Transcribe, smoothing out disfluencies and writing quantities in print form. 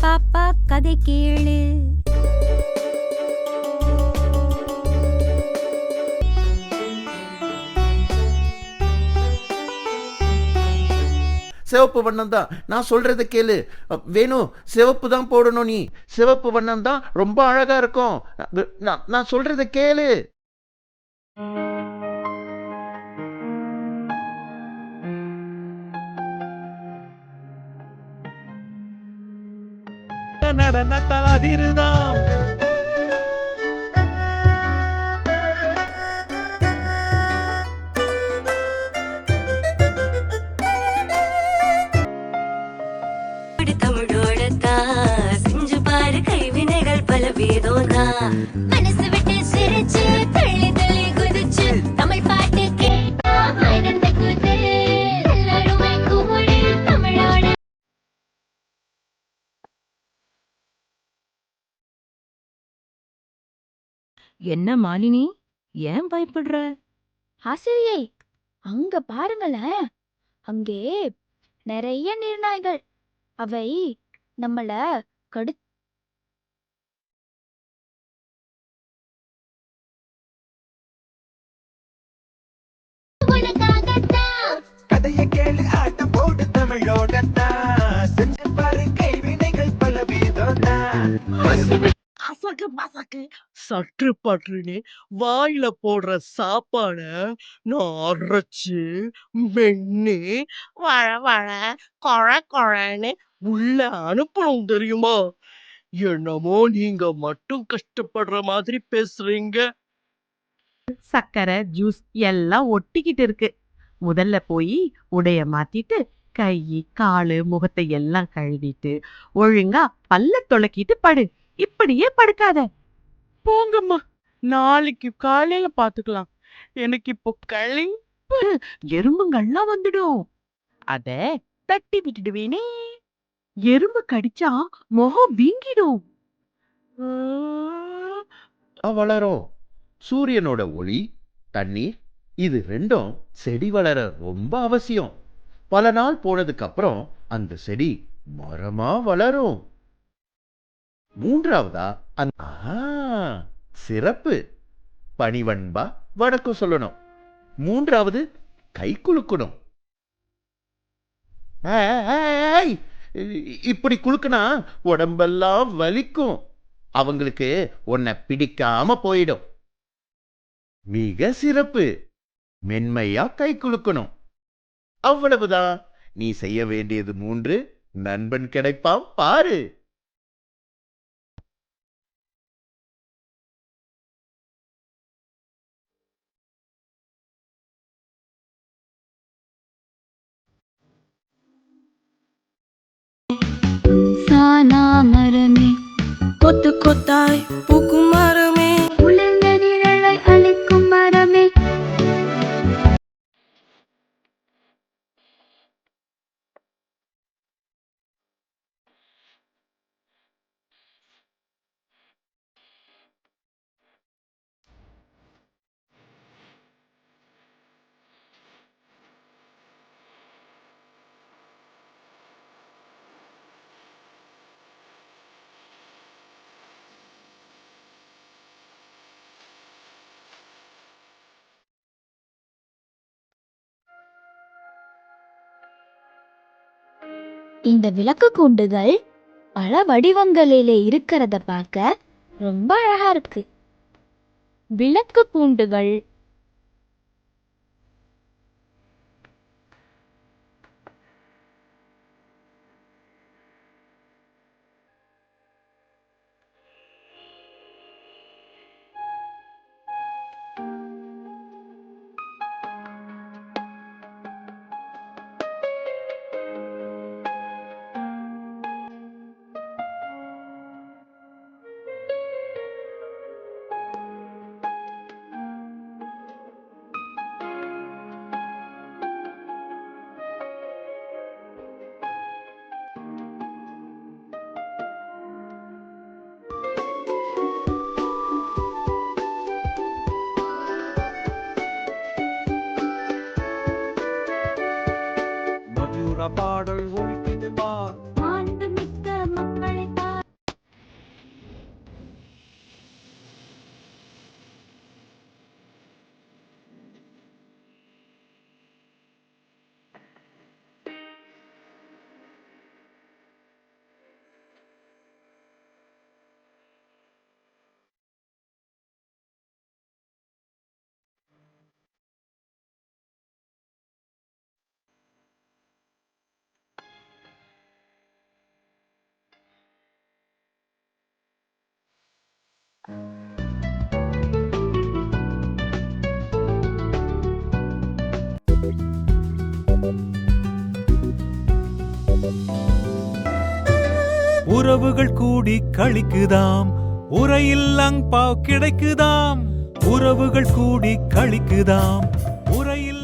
பாப்பா கதை கேளு. சிவப்பு வண்ணம் தான், நான் சொல்றத கேளு. வேணும், சிவப்பு தான் போடணும். நீ சிவப்பு வண்ணம் தான் ரொம்ப அழகா இருக்கும். நான் சொல்றத கேளு. நடனத்தால் அதிர்தான் செஞ்சு பாரு கைவினைகள் பல வீதோதான் மனசு விட்டு சிரிச்சு தள்ளி தள்ளி குதிச்சு தமிழ் பாட்டு கேட்டா ஆனந்த குது எல்லாருமே கூடி தமிழோட. என்ன மாலினி, ஏன் பயப்படுற? ஆசிரியை, அங்க பாருங்களேன். அங்கே நிறைய நீர்நாய்கள். அவை நம்மள கடு கதையை கேளு, ஆட்டம் போடு தமிழோட செஞ்சு பாரு கைவினைகள் பல வீதம்தான். அசக்கு பசக்கு சற்று பற்றுன்னு வாயில போடுற சாப்பாட நான் அரைச்சு மென்னு வழ வழ கொழ கொழன்னு உள்ள அனுப்பணும் தெரியுமா? என்னமோ நீங்க மட்டும் கஷ்டப்படுற மாதிரி பேசுறீங்க. சக்கரை ஜூஸ் எல்லாம் ஒட்டிக்கிட்டு இருக்கு. முதல்ல போய் உடைய மாத்திட்டு கை காலு முகத்தை எல்லாம் கழுவிட்டு ஒழுங்கா பல்ல துளக்கிட்டு படு. இப்படியே படுக்காத. போங்கம்மா, நாளைக்கு காலையில பாத்துக்கலாம். எனக்கு இப்போ எறும்புங்கள்லாம் வந்துடும். அத தட்டி விட்டுடுவேனே. எறும்பு கடிச்சா முகம் வீங்கிடும். வளரும். சூரியனோட ஒளி, தண்ணீர், இது ரெண்டும் செடி வளர ரொம்ப அவசியம். பல நாள் போனதுக்கு அப்புறம் அந்த செடி மரமா வளரும். மூன்றாவதா சிறப்பு. பணிவன்பா வணக்கம் சொல்லணும். மூன்றாவது கை குலுக்கணும். இப்படி குலுக்குனா உடம்பெல்லாம் வலிக்கும். அவங்களுக்கு உன்னை பிடிக்காம போயிடும். மிக சிறப்பு. மென்மையா கை குலுக்கணும். அவ்வளவுதான். நீ செய்ய வேண்டியது 3. நண்பன் கிடைப்பான் பாரு. சானா மரமே, கொத்து கொத்தாய் பூக்கும் மரமே, உலர்ந்த நிழலை அளிக்கும் மரமே. இந்த விளக்கு கூண்டுகள் பல வடிவங்களிலே இருக்கிறத பார்க்க ரொம்ப அழகா இருக்கு. விளக்கு கூண்டுகள் பாடல் ஒழிக்குது பார். மாண்புமிக்க மக்களை உறவுகள் கூடி கழிக்குதாம், உரையில் அங்பாவ் கிடைக்குதாம். உறவுகள் கூடி கழிக்குதாம்,